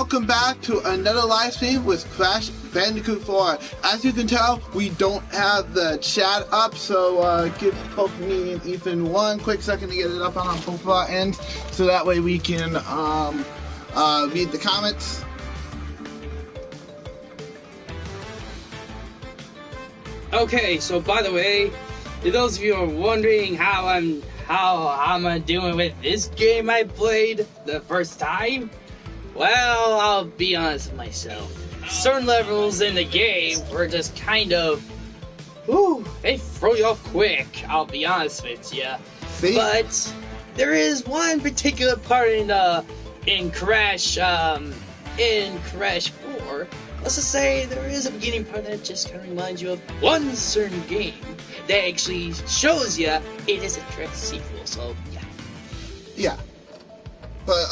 welcome back to another live stream with Crash Bandicoot 4. As you can tell, we don't have the chat up, so give both me and Ethan one quick second to get it up on both of our ends, so that way we can read the comments. Okay, so by the way, to those of you who are wondering how I'm doing with this game I played the first time, well, I'll be honest with myself. Certain levels in the game were just kind of, they throw you off quick, I'll be honest with you. But there is one particular part in Crash 4. Let's just say there is a beginning part that just kind of reminds you of one certain game that actually shows you it is a direct sequel, so yeah. Yeah. But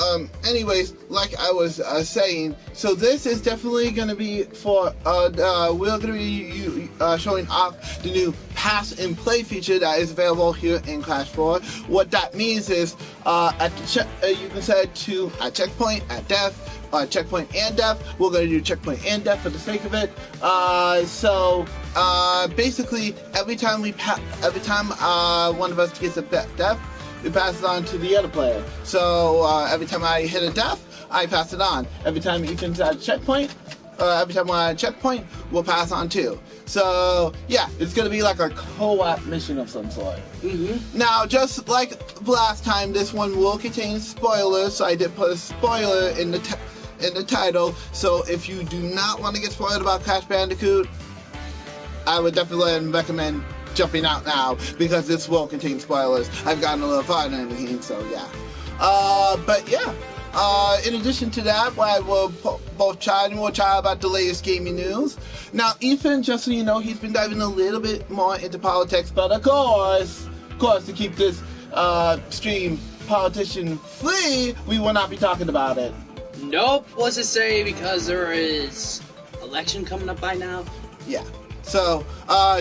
anyways, like I was saying, so this is definitely going to be for, we're going to be showing off the new Pass and Play feature that is available here in Crash 4. What that means is, at the you can set to a checkpoint, at death, checkpoint and death. We're going to do checkpoint and death for the sake of it. Basically, every time one of us gets a death, we pass it on to the other player. So every time I hit a death, I pass it on. Every time Ethan's at a checkpoint, every time we're at a checkpoint, we'll pass on too. So yeah, it's gonna be like a co-op mission of some sort. Now, just like last time, this one will contain spoilers. So I did put a spoiler in the title. So if you do not want to get spoiled about Crash Bandicoot, I would definitely recommend jumping out now, because this will contain spoilers. I've gotten a little farther in the game, so yeah. But yeah, in addition to that, I will both chat and we'll chat about the latest gaming news. Now, Ethan, just so you know, he's been diving a little bit more into politics, but of course, to keep this stream politician free, we will not be talking about it. Nope, what's it say, because there is election coming up by now? Yeah. So,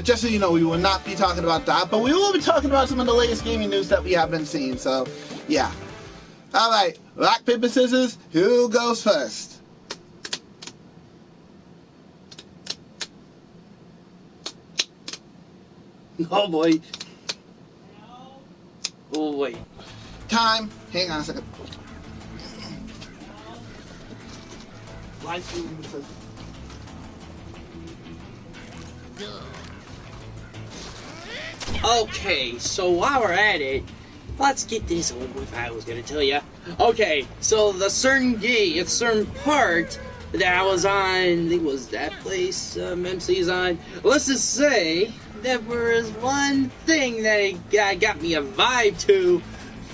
just so you know, we will not be talking about that, but we will be talking about some of the latest gaming news that we have been seeing, so, yeah. Alright, rock, paper, scissors, who goes first? Oh boy. Oh wait. Time, hang on a second. Okay, so while we're at it, let's get this over with. I was gonna tell you. Okay, so the certain part that I was on, I think it was that place MC's on. Let's just say that there is one thing that got me a vibe to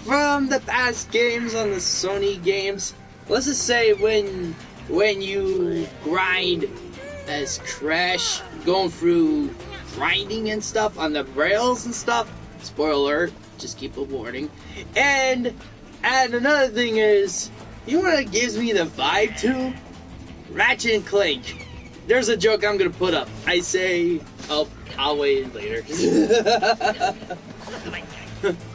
from the past games on the Sony games. Let's just say when you grind as Crash, going through grinding and stuff on the rails and stuff. Spoiler alert, just keep a warning. And another thing is, you know what it gives me the vibe to? Ratchet and Clank. There's a joke I'm gonna put up. I say, I'll wait later.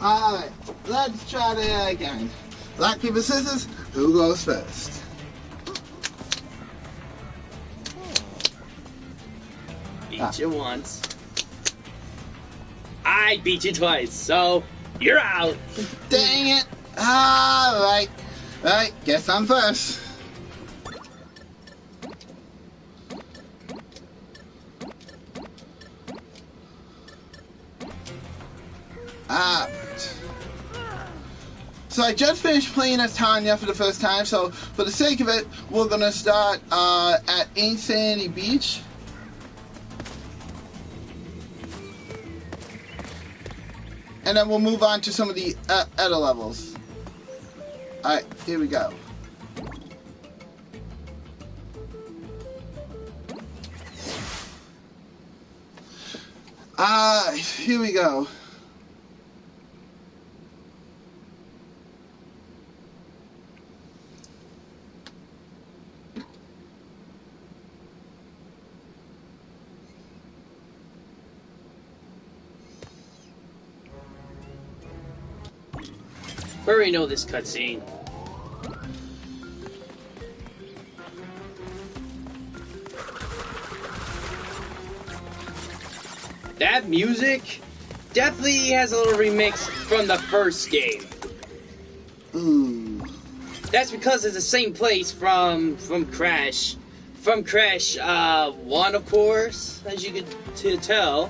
Alright, let's try that again. Rock, paper, scissors, who goes first? Beat you once. I beat you twice, so you're out. Dang it. Alright. Alright, guess I'm first. So I just finished playing as Tanya for the first time, so for the sake of it, we're gonna start at Insanity Beach. And then we'll move on to some of the other levels. Alright, here we go. Here we go. We already know this cutscene. That music definitely has a little remix from the first game. Ooh. That's because it's the same place from Crash. From Crash 1, of course, as you could tell.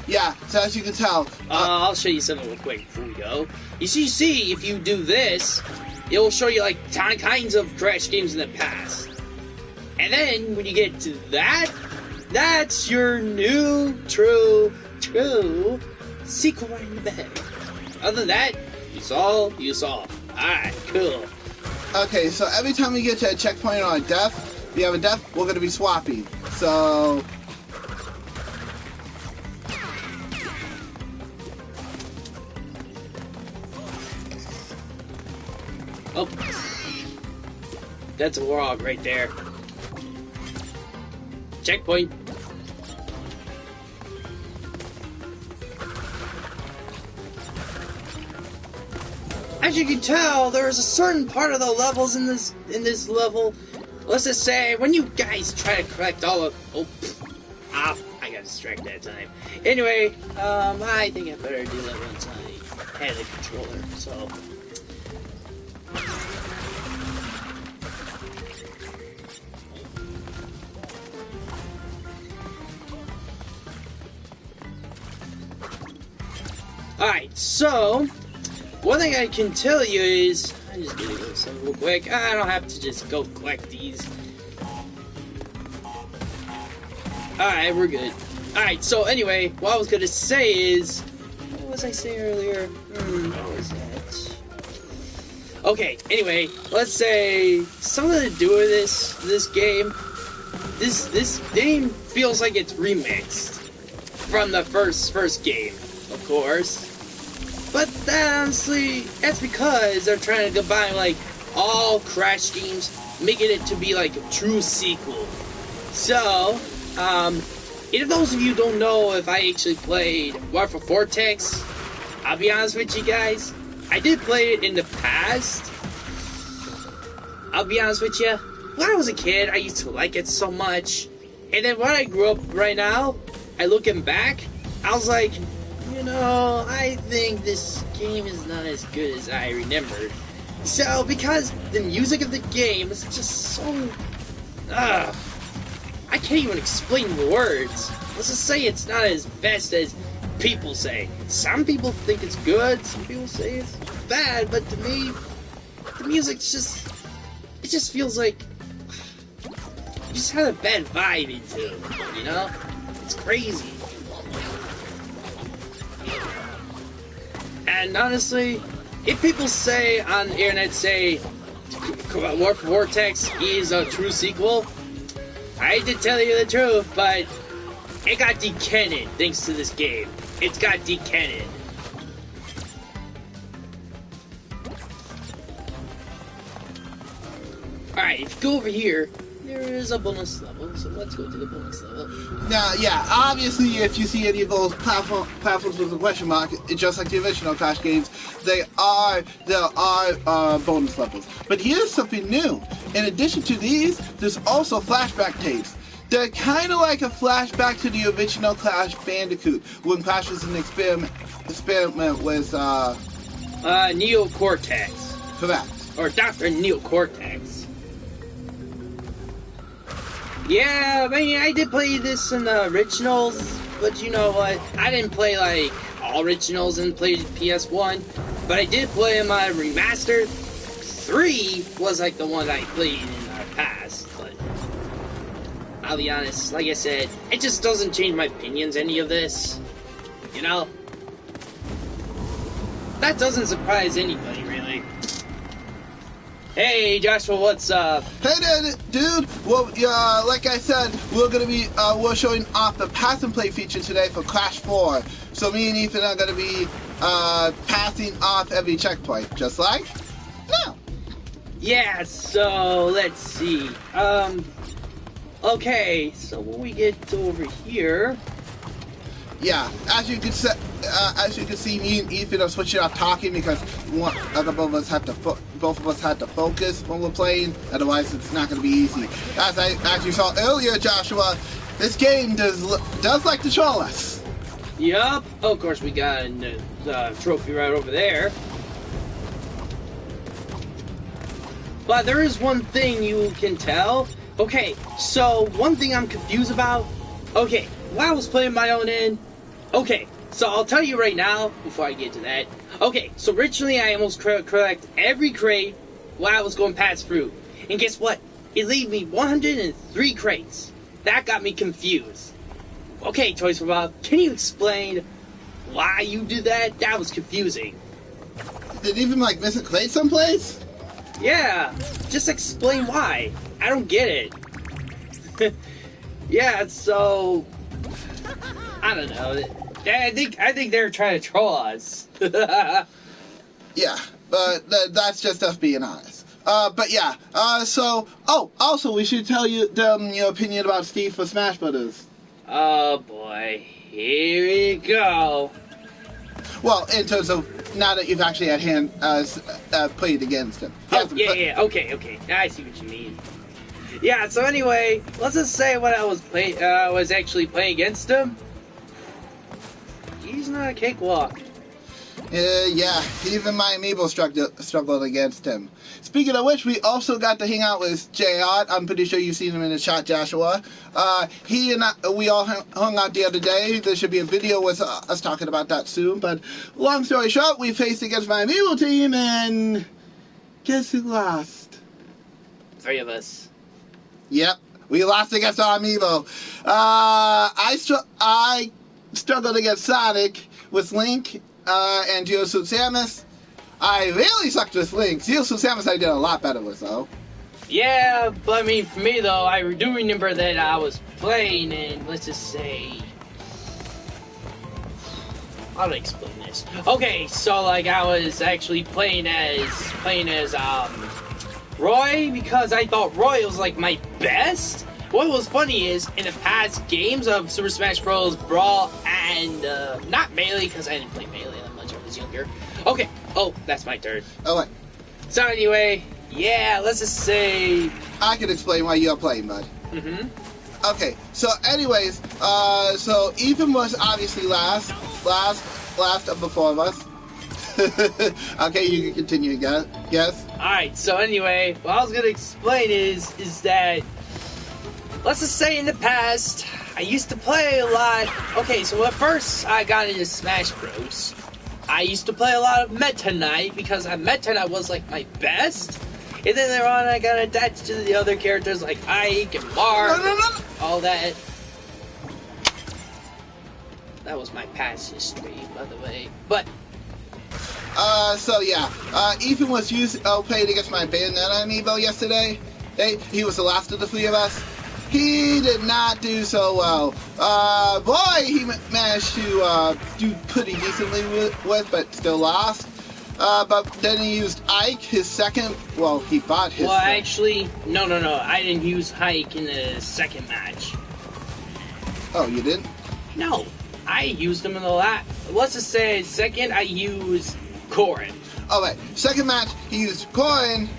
Yeah, so as you can tell... I'll show you something real quick before we go. You see, if you do this, it will show you, like, kinds of Crash games in the past. And then, when you get to that, that's your new, true sequel right in the bag. Other than that, you saw. Alright, cool. Okay, so every time we get to a checkpoint or a death, we have a death, we're going to be swapping. So... Oh. That's a warhog right there. Checkpoint. As you can tell, there is a certain part of the levels in this level. Let's just say when you guys try to collect all of I got distracted that time. Anyway, I think I better do that once I had the controller. So. Alright, so, one thing I can tell you is, I'm just gonna go some real quick, I don't have to just go collect these. Alright, we're good. Alright, so anyway, what I was gonna say is, what was I saying earlier? What was that? Okay, anyway, let's say, something to do with this game, this game feels like it's remixed from the first game. Of course. But that, honestly, that's because they're trying to combine, like, all Crash games, making it to be, like, a true sequel. So, if those of you don't know if I actually played War for Vortex, I'll be honest with you guys, I did play it in the past. I'll be honest with you, when I was a kid, I used to like it so much. And then when I grew up right now, looking back, I was like, you know, I think this game is not as good as I remembered. So, because the music of the game is just so... I can't even explain the words. Let's just say it's not as best as people say. Some people think it's good, some people say it's bad, but to me, the music's just... It just feels like... You just had a bad vibe into it, you know? It's crazy. And honestly, if people say on the internet, say War for Vortex is a true sequel, I hate to tell you the truth, but it got decanned thanks to this game. It's got decanned. Alright, if you go over here, there is a bonus level, so let's go to the bonus level. Now, yeah, obviously, if you see any of those platforms with a question mark, just like the original Crash games, there are bonus levels. But here's something new. In addition to these, there's also flashback tapes. They're kind of like a flashback to the original Crash Bandicoot, when Crash was an experiment with, Neocortex. Correct. Or Dr. Neocortex. Yeah, I mean, I did play this in the originals, but you know what? I didn't play, like, all originals and played PS1, but I did play in my remastered. 3 was, like, the one I played in the past, but I'll be honest, like I said, it just doesn't change my opinions, any of this, you know? That doesn't surprise anybody, really. Hey, Joshua, what's up? Hey there, dude. Well, like I said, we're showing off the pass and play feature today for Crash 4. So me and Ethan are gonna be passing off every checkpoint, just like now. Yeah. So let's see. Okay. So when we get over here. Yeah, as you can see, me and Ethan are switching up talking because both of us have to focus when we're playing. Otherwise, it's not going to be easy. As you saw earlier, Joshua, this game does like to troll us. Yup. Oh, of course, we got the trophy right over there. But there is one thing you can tell. Okay, so one thing I'm confused about. Okay, while I was playing my own end. Okay, so I'll tell you right now, before I get to that. Okay, so originally I almost collected every crate while I was going past through. And guess what? It leave me 103 crates. That got me confused. Okay, Toys for Bob, can you explain why you did that? That was confusing. Did it even like miss a crate someplace? Yeah, just explain why. I don't get it. Yeah, so I don't know. I think they're trying to troll us. Yeah, but that's just us being honest. But yeah. Also, we should tell you your opinion about Steve for Smash Brothers. Oh boy, here we go. Well, in terms of now that you've actually had played against him. Yeah. Okay. I see what you mean. Yeah. So anyway, let's just say when I was actually playing against him, he's not a cakewalk. Yeah, even my amiibo struggled against him. Speaking of which, we also got to hang out with J.R. I'm pretty sure you've seen him in the chat, Joshua. He and we all hung out the other day. There should be a video with us talking about that soon. But long story short, we faced against my amiibo team, and guess who lost? 3 of us. Yep, we lost against our amiibo. I struggled against Sonic with Link. And Geosuit Samus. I really sucked with Link. Geosuit Samus I did a lot better with, though. Yeah, but I mean, for me, though, I do remember that I was playing, and let's just say... How do I explain this? Okay, so, like, I was actually playing as Roy, because I thought Roy was, like, my best. What was funny is, in the past games of Super Smash Bros. Brawl and, not Melee, because I didn't play Melee that much when I was younger. Okay, oh, that's my turn. Oh, wait. So anyway, yeah, let's just say... I can explain why you're playing, bud. Mm-hmm. Okay, so anyways, so Ethan was obviously last of the 4 of us. Okay, you can continue, yes? Alright, so anyway, what I was gonna explain is that... Let's just say in the past, I used to play a lot. Okay, so at first I got into Smash Bros. I used to play a lot of Meta Knight because Meta Knight was like my best. And then later on I got attached to the other characters like Ike and Mark, all that. That was my past history, by the way. But so yeah, Ethan was playing against my Bayonetta amiibo yesterday. He was the last of the 3 of us. He did not do so well. Boy, he managed to do pretty decently with, but still lost. But then he used Ike, his second. Well, he bought his. Well, actually, no. I didn't use Ike in the second match. Oh, you didn't? No, I used him in the last. Let's just say second, I used Corrin. Oh wait, second match he used Corrin.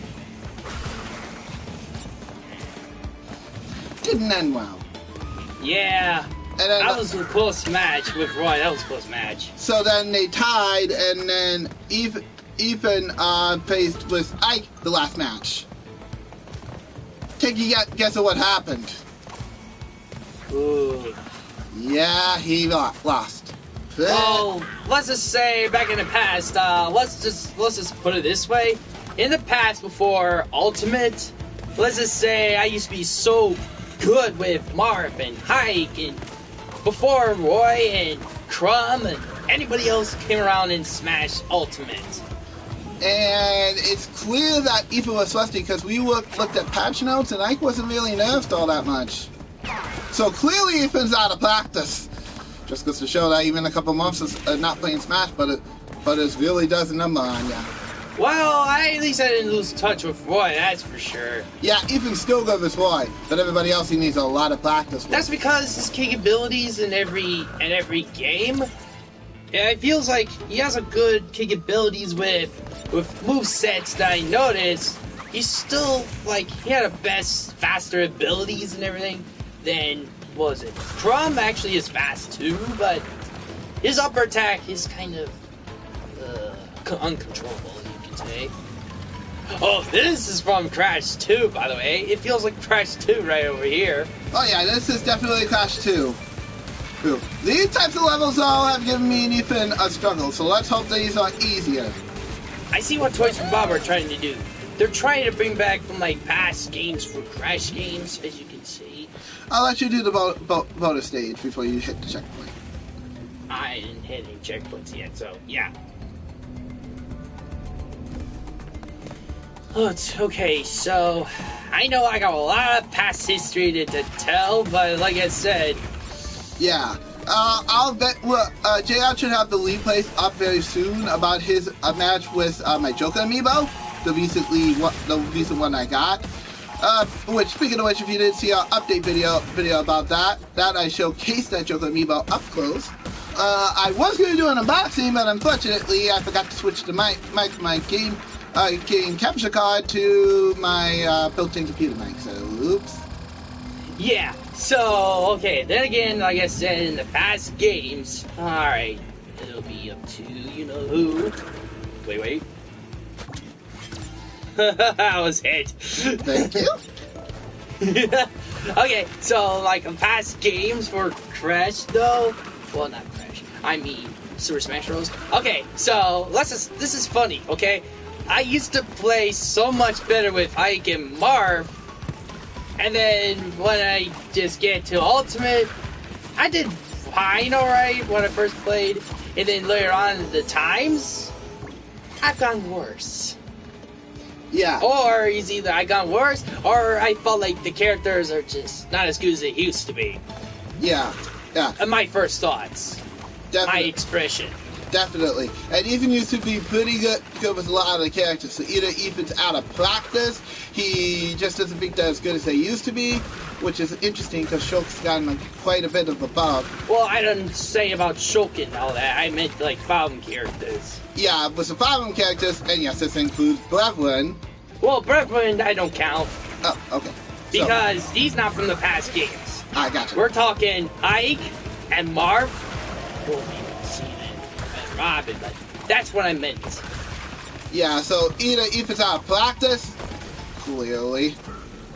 Didn't end well. Yeah, and then, that was a close match with Roy. That was a close match. So then they tied, and then Ethan faced with Ike the last match. Take a guess at what happened. Ooh. Yeah, he lost. Well, let's just say back in the past. Let's just put it this way. In the past, before Ultimate, let's just say I used to be so good with Marv and Hike and before Roy and Crumb and anybody else came around in Smash Ultimate. And it's clear that Ethan was rusty because we looked at patch notes and Ike wasn't really nerfed all that much. So clearly Ethan's out of practice. Just goes to show that even a couple months of not playing Smash, but it really does a number on ya. Well, at least I didn't lose touch with Roy, that's for sure. Yeah, Ethan's still good with Roy, but everybody else he needs a lot of practice with. That's because his capabilities in every game, it feels like he has a good capabilities with movesets that I noticed. He's still, like, he had faster abilities and everything than, what was it? Crumb actually is fast too, but his upper attack is kind of uncontrollable, you could say. Oh, this is from Crash 2, by the way. It feels like Crash 2 right over here. Oh yeah, this is definitely Crash 2. These types of levels, though, have given me and Ethan a struggle, so let's hope these are easier. I see what Toys for Bob are trying to do. They're trying to bring back from, like, past games for Crash games, as you can see. I'll let you do the bonus stage before you hit the checkpoint. I didn't hit any checkpoints yet, so, yeah. Oh, it's okay, so I know I got a lot of past history to tell, but like I said... Yeah, I'll bet, JR should have the replays up very soon about his match with my Joker amiibo, the recent one I got. Which, speaking of which, if you didn't see our update video about that I showcased that Joker amiibo up close. I was going to do an unboxing, but unfortunately I forgot to switch the mic from my game capture card to my built-in computer mic, so oops. Yeah, so, okay, then again, like I said, in the past games, alright, it'll be up to you-know-who. Wait. I was hit. Thank you. Okay, so, like, in past games for Crash, though, well, not Crash, I mean Super Smash Bros. Okay, so, this is funny, okay? I used to play so much better with Ike and Marv, and then when I just get to Ultimate, I did fine, alright, when I first played, and then later on the times, I've gotten worse. Yeah. Or it's either I got worse, or I felt like the characters are just not as good as they used to be. Yeah. And my first thoughts. Definitely. My expression. Definitely. And Ethan used to be pretty good with a lot of the characters. So either Ethan's out of practice, he just doesn't think they're as good as they used to be, which is interesting because Shulk's gotten quite a bit of a bump. Well, I didn't say about Shulk and all that. I meant like problem characters. Yeah, with the problem characters, and yes, this includes Brevlin. Well, Brevlin, I don't count. Oh, okay. Because he's not from the past games. I gotcha. We're talking Ike and Marv. Well, maybe Cena and Robin, but that's what I meant. Yeah, so either Ethan's out of practice, clearly,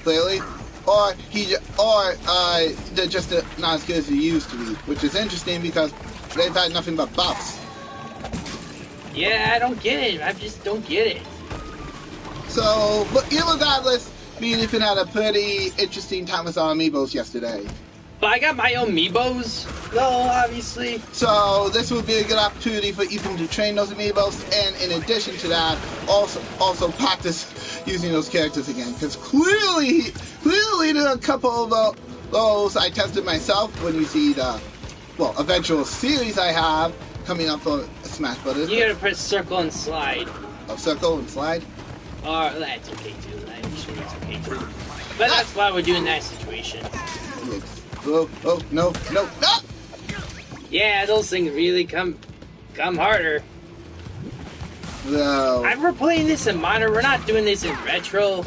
or they're just not as good as they used to be, which is interesting because they've had nothing but buffs. Yeah, I don't get it. I just don't get it. So, but regardless, me and Ethan had a pretty interesting time with our amiibos yesterday. But I got my own amiibos, though, obviously. So this would be a good opportunity for Ethan to train those amiibos, and in addition to that, also practice using those characters again. Because clearly there are a couple of those I tested myself when you see the, eventual series I have coming up for Smash Brothers. You gotta press circle and slide. Oh, circle and slide? Or that's okay too. I'm sure it's okay too. But that's why we're doing that situation. Oh, no. Yeah, those things really come harder. No. We're playing this in modern. We're not doing this in retro.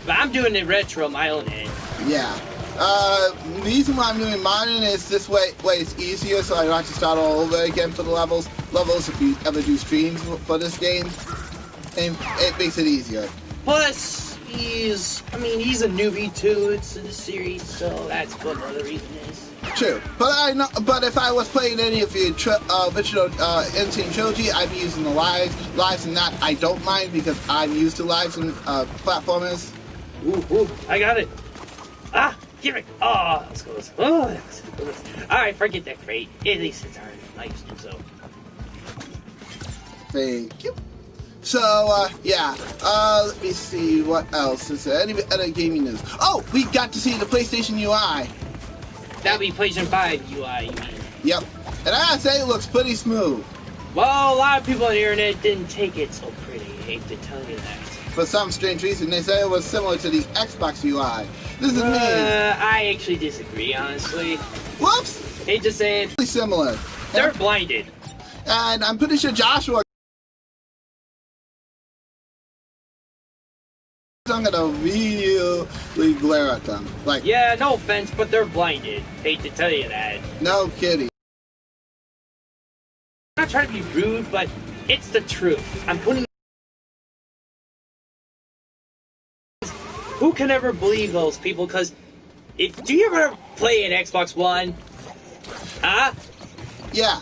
But I'm doing it retro my own end. Yeah. The reason why I'm doing modern is this way it's easier, so I don't have to start all over again for the levels. If you ever do streams for this game, and it makes it easier. Plus, he's a newbie too to the series, so that's what another reason is. True, but if I was playing any of the original Insane Trilogy, I'd be using the lives, and that I don't mind because I'm used to lives and platformers. Ooh, I got it. Ah, give it. Oh, that's close. Oh, that was close. Alright, forget that crate. At least it's already nice, so. Thank you. So, let me see what else. Is there any other gaming news? Oh, we got to see the PlayStation UI. That'd be PlayStation 5 UI, you mean? Yep. And I gotta say, it looks pretty smooth. Well, a lot of people on the internet didn't take it so pretty. I hate to tell you that. For some strange reason, they say it was similar to the Xbox UI. This is me. I actually disagree, honestly. Whoops! Hate to say it. Really similar. They're blinded. And I'm pretty sure Joshua... I'm gonna really glare at them. Like, yeah, no offense, but they're blinded. Hate to tell you that. No kidding. I'm not trying to be rude, but it's the truth. I'm putting... Who can ever believe those people? Because do you ever play an Xbox One? Huh? Yeah.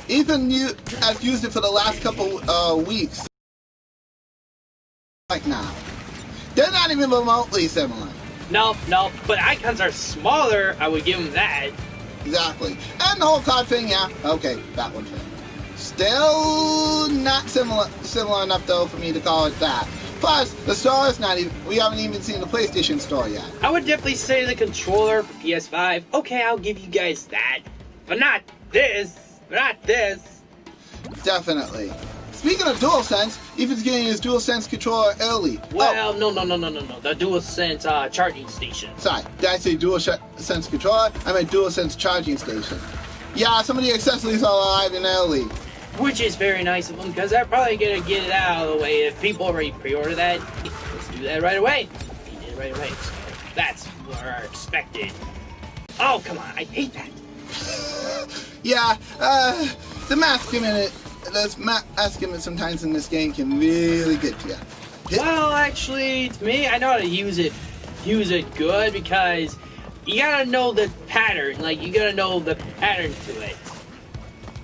Ethan has used it for the last couple weeks. Like now. They're not even remotely similar. No, but icons are smaller, I would give them that. Exactly. And the whole card thing, yeah. Okay, that one's fair. Still not similar enough though for me to call it that. Plus, the store is not even, we haven't even seen the PlayStation store yet. I would definitely say the controller for PS5. Okay, I'll give you guys that. But not this. Definitely. Speaking of DualSense, Ethan's getting his DualSense controller early. Well, no. The DualSense charging station. Sorry, did I say DualSense controller? I meant DualSense charging station. Yeah, some of the accessories are arriving early. Which is very nice of them, because they're probably going to get it out of the way. If people already pre-order that, let's do that right away. He did it right away, so that's what are expected. Oh, come on, I hate that. Yeah, the math gimmick sometimes in this game can really get to you. Well, actually, to me, I know how to use it good, because you gotta know the pattern. Like, you gotta know the pattern to it.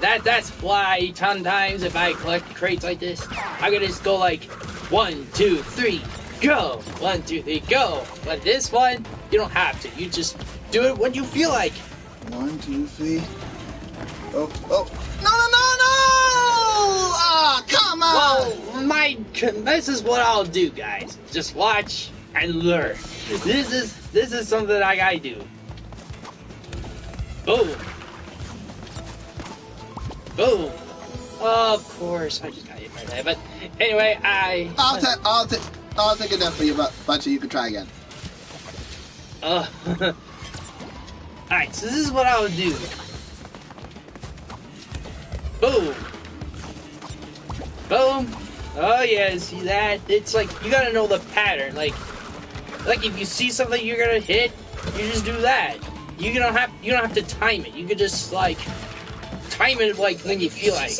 That's why sometimes if I collect crates like this, I can just go like 1, 2, 3, go. 1, 2, 3, go. But this one, you don't have to. You just do it when you feel like. 1, 2, 3. Oh. No! Ah, come on! Well, this is what I'll do, guys. Just watch and learn. This is something I gotta do. Boom. Boom. Of course, I just got hit by that. But anyway, I'll take it down for you, but you can try again. Alright, so this is what I would do. Boom. Boom. Oh yeah, see that? It's like, you gotta know the pattern. Like if you see something you're gonna hit, you just do that. You don't have to time it. You could just like time it like when you feel like.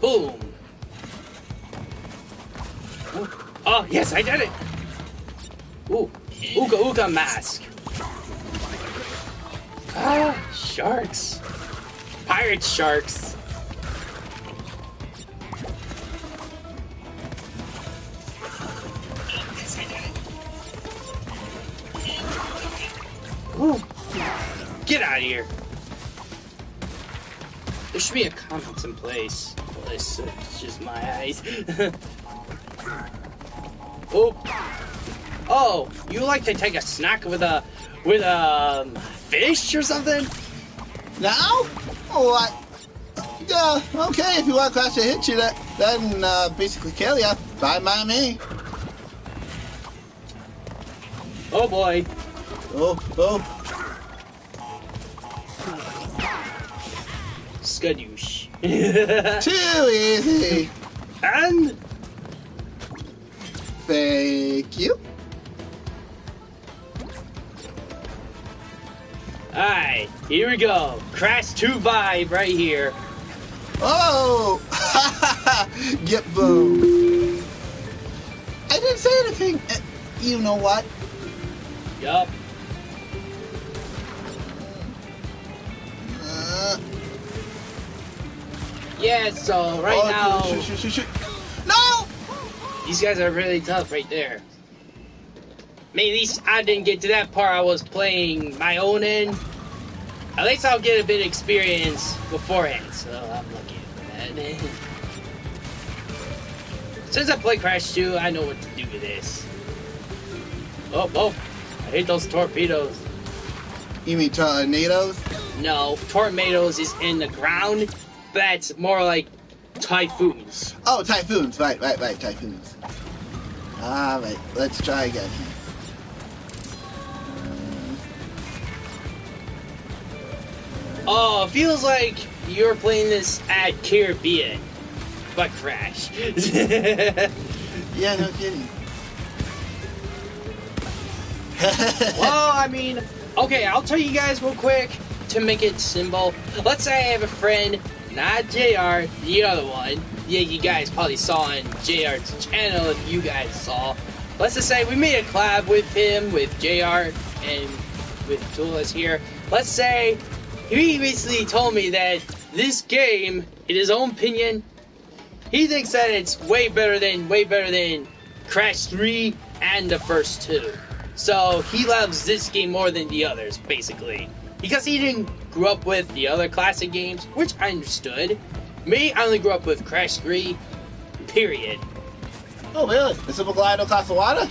Boom. Oh yes, I did it. Ooh, Ooga mask. Ah, sharks. Pirate sharks. Ooh. Get out of here. There should be a comment in place. Well, it's just my eyes. Oh, you like to take a snack with a fish or something? Now? Oh, yeah, okay, if you want Crash to hit you, then basically kill you. Fine by me. Oh boy. Oh. Skadoosh. Too easy. And thank you. alright, here we go. Crash 2 vibe right here. Oh! Get boom. I didn't say anything. You know what? Yup. Yeah, so right now... Shoot. No! These guys are really tough right there. Maybe at least I didn't get to that part. I was playing my own end. At least I'll get a bit of experience beforehand, so I'm looking for that. Since I played Crash 2, I know what to do with this. Oh, I hate those torpedoes. You mean tornadoes? No, tornadoes is in the ground. That's more like typhoons. Oh, typhoons. Right, typhoons. Alright, let's try again. Oh, it feels like you're playing this at Caribbean, but Crash. Yeah, no kidding. Well, I mean, okay, I'll tell you guys real quick to make it simple. Let's say I have a friend, not JR, the other one. Yeah, you guys probably saw on JR's channel if you guys saw. Let's just say we made a collab with him, with JR, and with Toolas here. Let's say he basically told me that this game, in his own opinion, he thinks that it's way better than Crash 3 and the first two. So he loves this game more than the others, basically. Because he didn't grow up with the other classic games, which I understood. Me, I only grew up with Crash 3, period. Oh, really? The Super Glider Class of Water?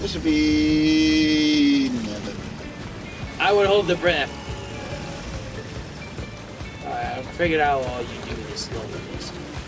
This should be... never. I would hold the breath. Alright, I'll figure it out while you do this little bit.